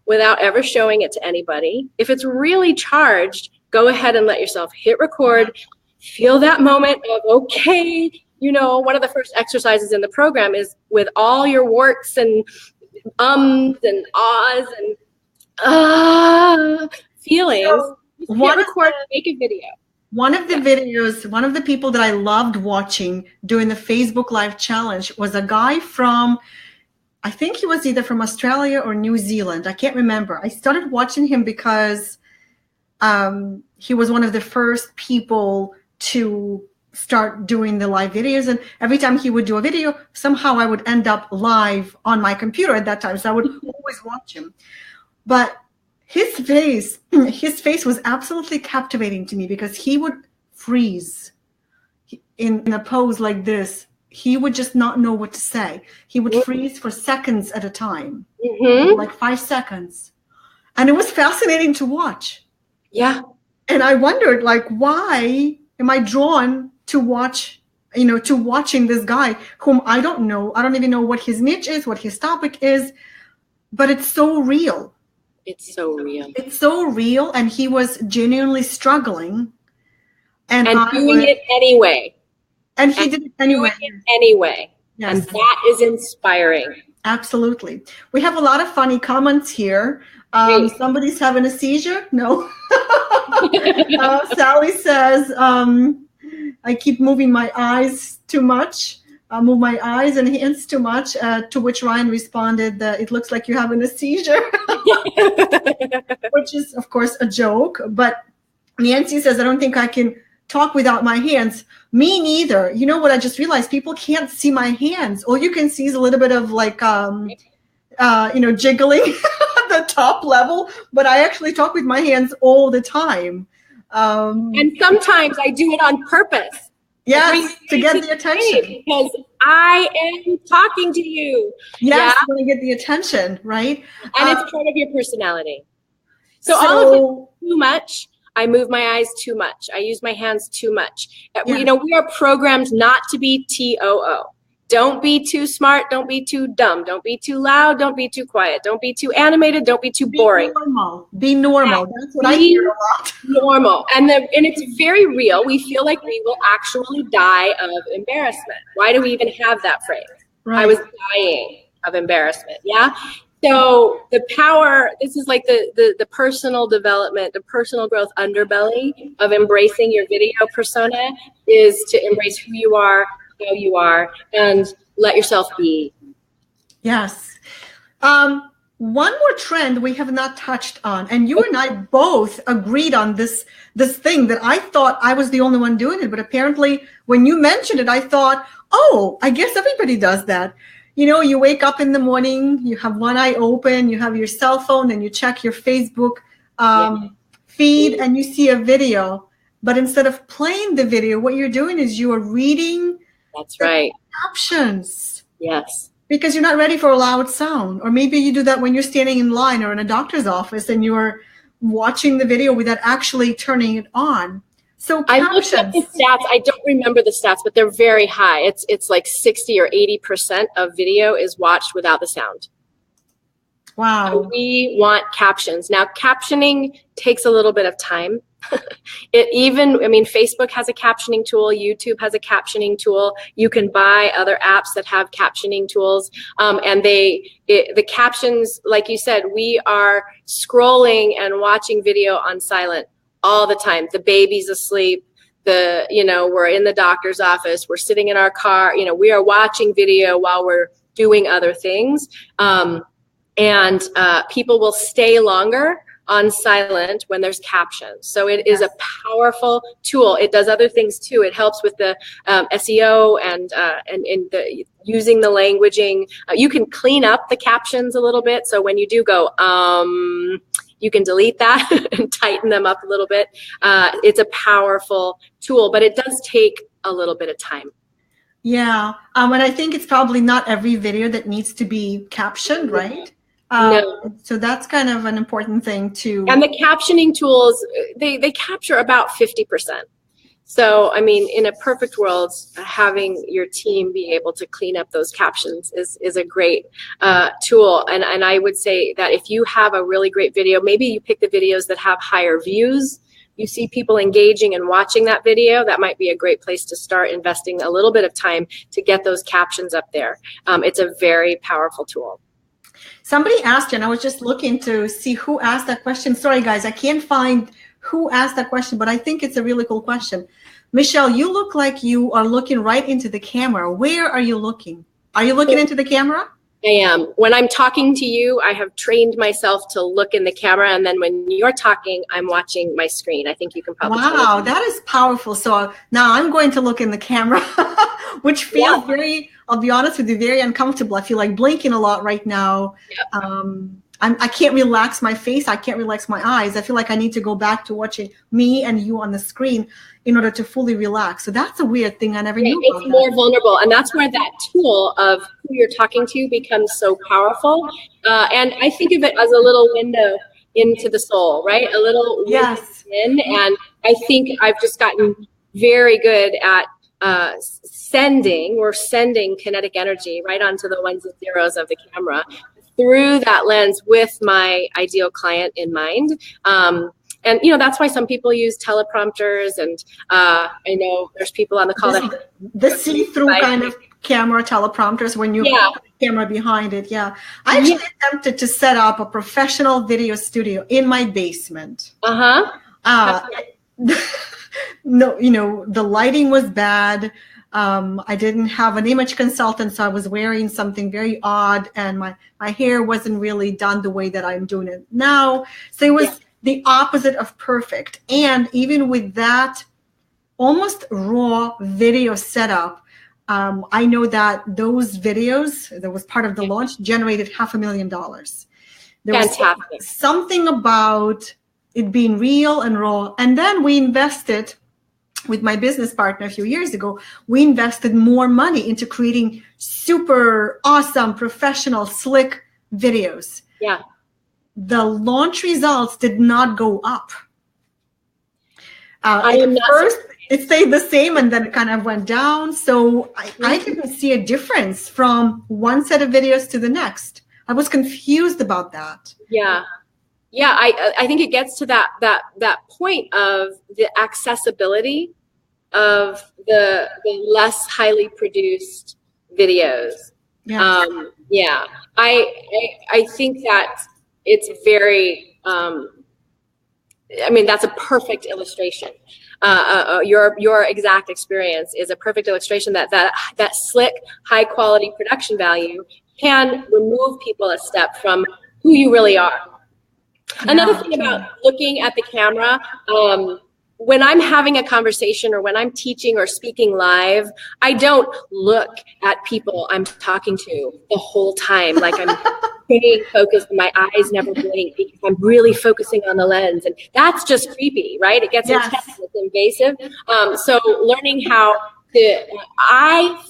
S2: without ever showing it to anybody. If it's really charged, go ahead and let yourself hit record, feel that moment of, okay, one of the first exercises in the program is with all your warts and ums and ahs and feelings, hit record and make a video.
S1: One of the videos, one of the people that I loved watching doing the Facebook Live challenge was a guy from, I think he was either from Australia or New Zealand. I can't remember. I started watching him because he was one of the first people to start doing the live videos. And every time he would do a video, somehow I would end up live on my computer at that time. So I would always watch him. But his face was absolutely captivating to me because he would freeze in a pose like this. He would just not know what to say. He would freeze for seconds at a time, like 5 seconds. And it was fascinating to watch.
S2: Yeah.
S1: And I wondered, like, why am I drawn to watch, to watching this guy whom I don't know. I don't even know what his niche is, what his topic is, but it's so real.
S2: It's so real.
S1: It's so real. And he was genuinely struggling. And
S2: doing it anyway.
S1: And he did it anyway.
S2: Yes. And that is inspiring.
S1: Absolutely. We have a lot of funny comments here. Somebody's having a seizure? No. Sally says, I keep moving my eyes too much. Move my eyes and hands too much, to which Ryan responded that it looks like you're having a seizure, which is, of course, a joke. But Nancy says, I don't think I can talk without my hands. Me neither. You know what? I just realized people can't see my hands. All you can see is a little bit of like, jiggling at the top level. But I actually talk with my hands all the time.
S2: And sometimes I do it on purpose.
S1: Yes, to get the attention.
S2: Because I am talking to you.
S1: Yes, to get the attention, right?
S2: And it's part of your personality. So all of it too much. I move my eyes too much. I use my hands too much. We are programmed not to be TOO. Don't be too smart. Don't be too dumb. Don't be too loud. Don't be too quiet. Don't be too animated. Don't be too boring.
S1: Be normal. That's what I hear a lot.
S2: Normal. And it's very real. We feel like we will actually die of embarrassment. Why do we even have that phrase? Right. I was dying of embarrassment. Yeah. So the power, this is like the personal development, the personal growth underbelly of embracing your video persona is to embrace who you are, how you are, and let yourself be.
S1: Yes. One more trend we have not touched on, and you and I both agreed on this thing that I thought I was the only one doing it, but apparently when you mentioned it, I thought, oh, I guess everybody does that. You wake up in the morning, you have one eye open, you have your cell phone, and you check your Facebook feed, and you see a video. But instead of playing the video, what you're doing is you are reading captions.
S2: Yes.
S1: Because you're not ready for a loud sound. Or maybe you do that when you're standing in line or in a doctor's office and you're watching the video without actually turning it on. So
S2: I looked at the stats. I don't remember the stats, but they're very high. It's like 60 or 80% of video is watched without the sound.
S1: Wow.
S2: So we want captions. Now, captioning takes a little bit of time. Facebook has a captioning tool. YouTube has a captioning tool. You can buy other apps that have captioning tools. And the captions, like you said, we are scrolling and watching video on silent all the time. The baby's asleep. We're in the doctor's office. We're sitting in our car. We are watching video while we're doing other things. And people will stay longer on silent when there's captions. So it is a powerful tool. It does other things too. It helps with the SEO and the using the languaging. You can clean up the captions a little bit. So when you do go, you can delete that and tighten them up a little bit. It's a powerful tool, but it does take a little bit of time.
S1: Yeah. And I think it's probably not every video that needs to be captioned, right?
S2: No.
S1: So that's kind of an important thing too.
S2: And the captioning tools, they capture about 50%. So, in a perfect world, having your team be able to clean up those captions is a great tool. And I would say that if you have a really great video, maybe you pick the videos that have higher views. You see people engaging and watching that video, that might be a great place to start investing a little bit of time to get those captions up there. It's a very powerful tool.
S1: Somebody asked, and I was just looking to see who asked that question. Sorry, guys, I can't find who asked that question, but I think it's a really cool question. Michelle, you look like you are looking right into the camera. Where are you looking? Are you looking into the camera?
S2: I am. When I'm talking to you, I have trained myself to look in the camera, and then when you're talking, I'm watching my screen. I think you can probably.
S1: Wow, that is powerful. So now I'm going to look in the camera, which feels very, I'll be honest with you, very uncomfortable. I feel like blinking a lot right now. I can't relax my face. I can't relax my eyes. I feel like I need to go back to watching me and you on the screen in order to fully relax. So that's a weird thing I never knew about.
S2: It's more vulnerable. And that's where that tool of who you're talking to becomes so powerful. And I think of it as a little window into the soul, right? A little window in. And I think I've just gotten very good at sending kinetic energy right onto the ones and zeros of the camera through that lens with my ideal client in mind. And, you know, that's why some people use teleprompters. And I know there's people on the call that
S1: the see-through kind of camera teleprompters when you put the camera behind it. Yeah. I actually attempted to set up a professional video studio in my basement. No, you know, the lighting was bad. I didn't have an image consultant, so I was wearing something very odd, and my hair wasn't really done the way that I'm doing it now. So it was the opposite of perfect. And even with that almost raw video setup, I know that those videos that was part of the launch generated $500,000. There was something about it being real and raw. And then we invested with my business partner a few years ago, we invested more money into creating super awesome, professional, slick videos.
S2: Yeah.
S1: The launch results did not go up. First, it stayed the same and then it kind of went down. So I didn't see a difference from one set of videos to the next. I was confused about that.
S2: Yeah. Yeah, I think it gets to that point of the accessibility of the less highly produced videos. Yeah. I think that it's very. I mean, that's a perfect illustration. Your exact experience is a perfect illustration that slick, high quality production value can remove people a step from who you really are. Another thing about looking at the camera, when I'm having a conversation or when I'm teaching or speaking live, I don't look at people I'm talking to the whole time. Like I'm staying focused and my eyes never blink because I'm really focusing on the lens. And that's just creepy, right? It gets intense, it's invasive. So learning how I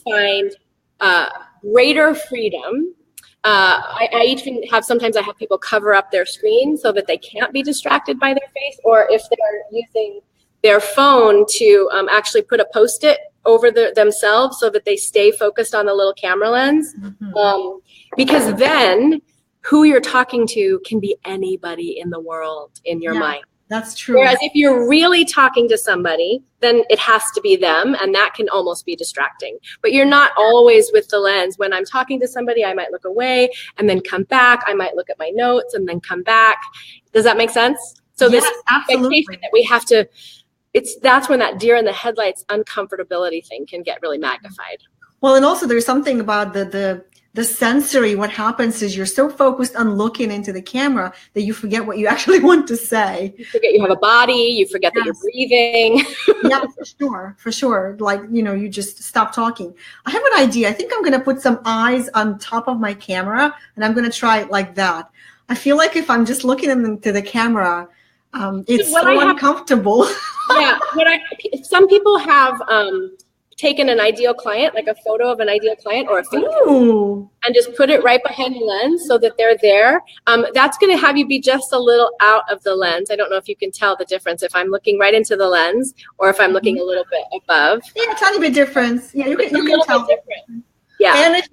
S2: find greater freedom. I even sometimes I have people cover up their screen so that they can't be distracted by their face, or if they're using their phone to actually put a Post-it over themselves so that they stay focused on the little camera lens. Because then who you're talking to can be anybody in the world in your mind.
S1: That's true.
S2: Whereas if you're really talking to somebody, then it has to be them, and that can almost be distracting. But you're not always with the lens. When I'm talking to somebody, I might look away and then come back. I might look at my notes and then come back. Does that make sense? So this expectation that we have to, that's when that deer in the headlights uncomfortability thing can get really magnified.
S1: Well, and also there's something about the sensory. What happens is you're so focused on looking into the camera that you forget what you actually want to say.
S2: You forget you have a body. You forget that you're breathing.
S1: Yeah, for sure. Like, you know, you just stop talking. I have an idea. I think I'm going to put some eyes on top of my camera and I'm going to try it like that. I feel like if I'm just looking into the camera, it's so uncomfortable.
S2: Yeah. Some people have taken an ideal client, like a photo of an ideal client or a photo, and just put it right behind the lens so that they're there. That's going to have you be just a little out of the lens. I don't know if you can tell the difference if I'm looking right into the lens or if I'm looking a little bit above.
S1: Yeah, a tiny bit difference. Yeah, you can tell.
S2: Yeah.
S1: And if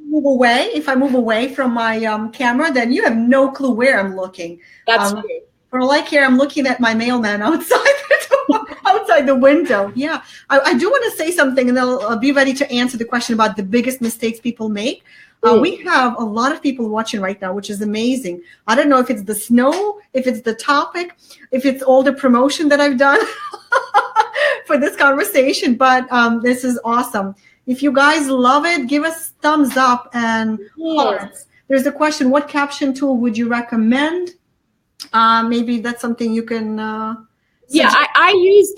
S1: I move away from my camera, then you have no clue where I'm looking.
S2: That's true.
S1: For like here, I'm looking at my mailman outside the window. Yeah, I do want to say something, and I'll be ready to answer the question about the biggest mistakes people make. We have a lot of people watching right now, which is amazing. I don't know if it's the snow, if it's the topic, if it's all the promotion that I've done for this conversation, but this is awesome. If you guys love it, give us thumbs up and hearts. There's a question, what caption tool would you recommend? Maybe that's something you can
S2: I use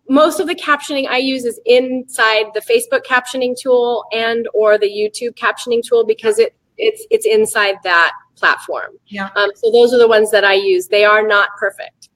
S2: most of the captioning I use is inside the Facebook captioning tool and or the YouTube captioning tool, because it's inside that platform.
S1: Yeah.
S2: So those are the ones that I use. They are not perfect.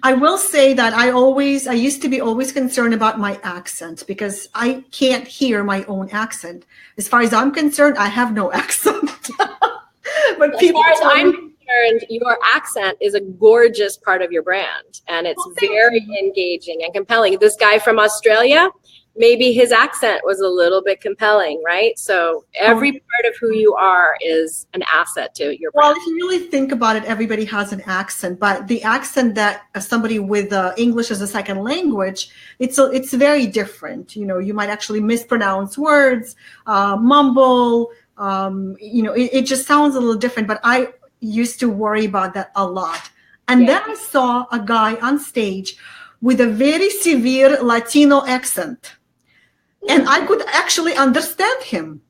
S1: I will say that I used to be always concerned about my accent, because I can't hear my own accent. As far as I'm concerned, I have no accent. But
S2: as far as I'm concerned, your accent is a gorgeous part of your brand, and it's very engaging and compelling. This guy from Australia, maybe his accent was a little bit compelling, right? So every part of who you are is an asset to your brand.
S1: Well, if you really think about it, everybody has an accent, but the accent that somebody with English as a second language, it's very different. You know, you might actually mispronounce words, mumble, it just sounds a little different, but I used to worry about that a lot. And then I saw a guy on stage with a very severe Latino accent, and I could actually understand him.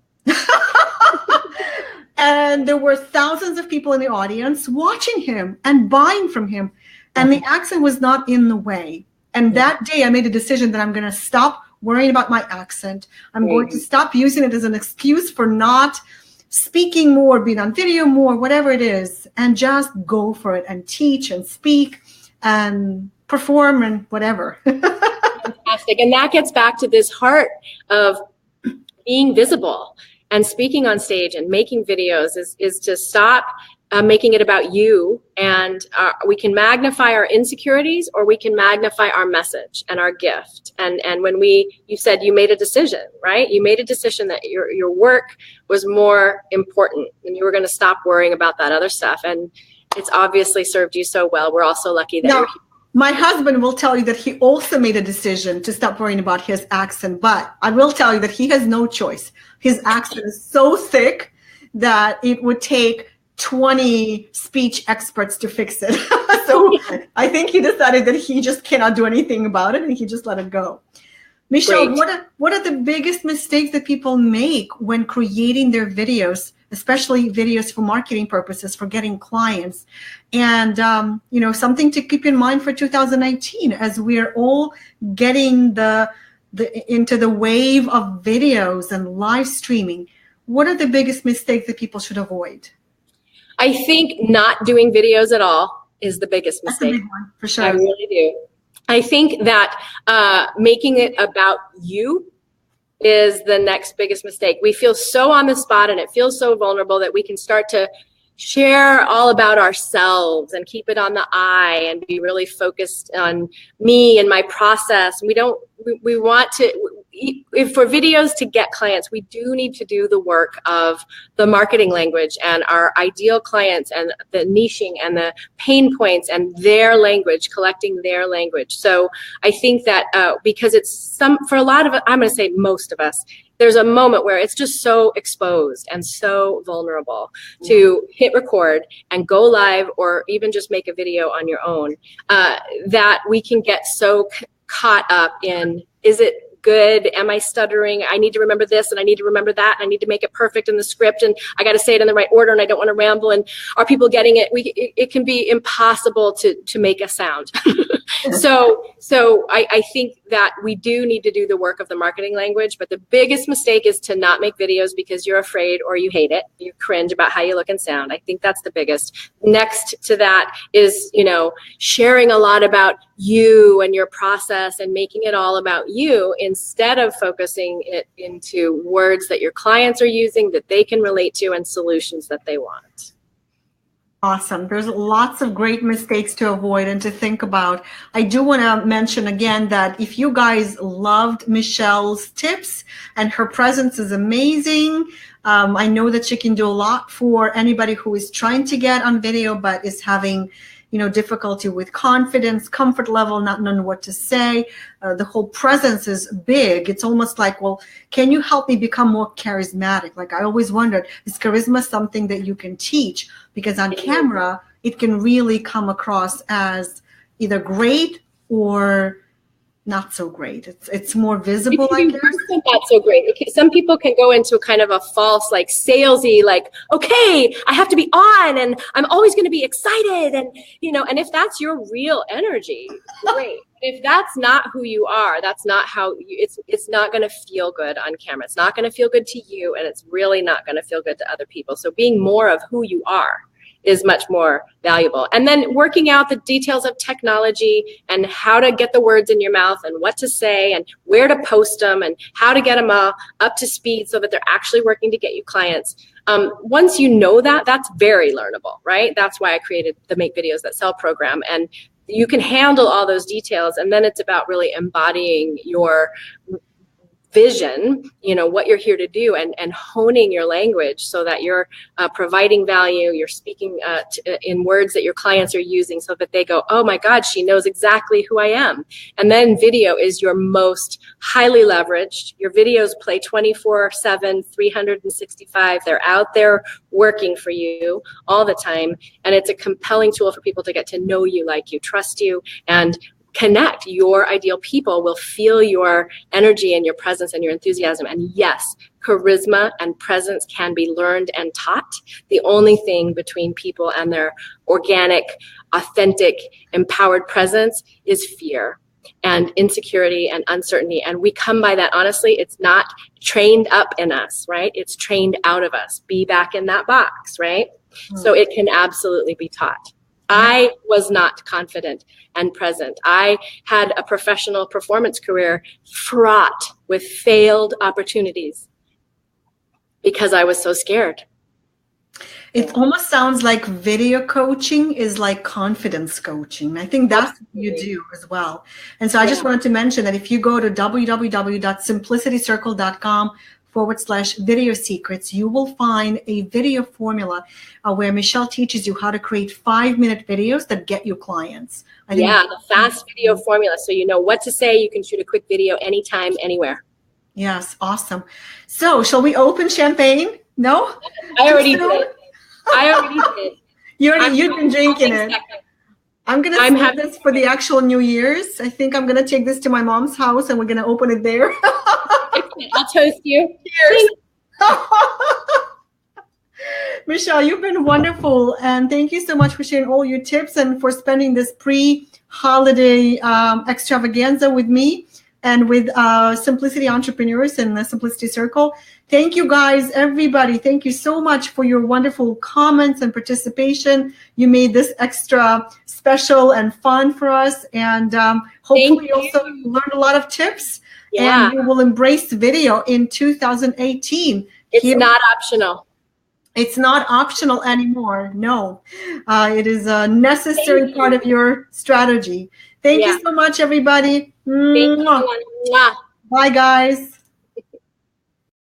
S1: And there were thousands of people in the audience watching him and buying from him, and the accent was not in the way. And that day I made a decision that I'm going to stop worrying about my accent. I'm going to stop using it as an excuse for not speaking more, being on video more, whatever it is, and just go for it and teach and speak and perform and whatever.
S2: Fantastic. And that gets back to this heart of being visible and speaking on stage and making videos is to stop making it about you. And we can magnify our insecurities, or we can magnify our message and our gift. And when you said you made a decision, right? You made a decision that your work was more important, and you were going to stop worrying about that other stuff. And it's obviously served you so well. We're also lucky that you're here.
S1: My husband will tell you that he also made a decision to stop worrying about his accent, but I will tell you that he has no choice. His accent is so thick that it would take 20 speech experts to fix it. So I think he decided that he just cannot do anything about it, and he just let it go. Michelle, what are the biggest mistakes that people make when creating their videos, especially videos for marketing purposes, for getting clients? And, something to keep in mind for 2019, as we're all getting into the wave of videos and live streaming. What are the biggest mistakes that people should avoid?
S2: I think not doing videos at all is the biggest mistake.
S1: That's a big one, for sure.
S2: I really do. I think that making it about you is the next biggest mistake. We feel so on the spot, and it feels so vulnerable that we can start to share all about ourselves and keep it on the I and be really focused on me and my process. We want to, if for videos to get clients, we do need to do the work of the marketing language and our ideal clients and the niching and the pain points and their language, collecting their language. So I think that because it's for a lot of, I'm going to say most of us, there's a moment where it's just so exposed and so vulnerable to hit record and go live, or even just make a video on your own, that we can get so caught up in, is it good? Am I stuttering? I need to remember this and I need to remember that. And I need to make it perfect in the script, and I got to say it in the right order, and I don't want to ramble. And are people getting it? It can be impossible to make a sound. So I think that we do need to do the work of the marketing language, but the biggest mistake is to not make videos because you're afraid or you hate it. You cringe about how you look and sound. I think that's the biggest. Next to that is, sharing a lot about you and your process and making it all about you instead of focusing it into words that your clients are using that they can relate to and solutions that they want.
S1: Awesome. There's lots of great mistakes to avoid and to think about. I do want to mention again that if you guys loved Michelle's tips, and her presence is amazing, I know that she can do a lot for anybody who is trying to get on video but is having difficulty with confidence, comfort level, not knowing what to say. The whole presence is big. It's almost like, well, can you help me become more charismatic? Like I always wondered, is charisma something that you can teach? Because on camera, it can really come across as either great or not so great. It's more visible, I guess.
S2: Not so great. Some people can go into a kind of a false, like salesy, like, okay, I have to be on and I'm always going to be excited. And, and if that's your real energy, great. If that's not who you are, that's not how it's not going to feel good on camera. It's not going to feel good to you, and it's really not going to feel good to other people. So being more of who you are is much more valuable. And then working out the details of technology and how to get the words in your mouth and what to say and where to post them and how to get them up to speed so that they're actually working to get you clients. Once you know that, that's very learnable, right? That's why I created the Make Videos That Sell program. And you can handle all those details. And then it's about really embodying your vision, what you're here to do, and honing your language so that you're providing value, you're speaking in words that your clients are using so that they go, oh my God, she knows exactly who I am. And then video is your most highly leveraged. Your videos play 24/7, 365. They're out there working for you all the time. And it's a compelling tool for people to get to know you, like you, trust you, and connect. Your ideal people will feel your energy and your presence and your enthusiasm. And yes, charisma and presence can be learned and taught. The only thing between people and their organic, authentic, empowered presence is fear and insecurity and uncertainty. And we come by that, honestly, it's not trained up in us, right? It's trained out of us. Be back in that box, right? So it can absolutely be taught. I was not confident and present. I had a professional performance career fraught with failed opportunities because I was so scared.
S1: It almost sounds like video coaching is like confidence coaching. I think that's what you do as well. And so I just wanted to mention that if you go to www.simplicitycircle.com/video secrets, you will find a video formula where Michelle teaches you how to create 5-minute videos that get you clients. I think
S2: the fast video formula. So you know what to say. You can shoot a quick video anytime, anywhere.
S1: Yes, awesome. So shall we open champagne? No?
S2: I already did.
S1: You've been drinking it. I'm going to save this for the actual New Year's. I think I'm going to take this to my mom's house and we're going to open it there.
S2: I'll toast you.
S1: Cheers. Michelle, you've been wonderful. And thank you so much for sharing all your tips and for spending this pre-holiday extravaganza with me and with Simplicity Entrepreneurs and the Simplicity Circle. Thank you guys, everybody. Thank you so much for your wonderful comments and participation. You made this extra special and fun for us. And hopefully you also learned a lot of tips.
S2: Yeah.
S1: And we will embrace video in 2018.
S2: It's not optional.
S1: It's not optional anymore. No, it is a necessary part of your strategy. Thank you so much, everybody.
S2: Thank you.
S1: Bye, guys.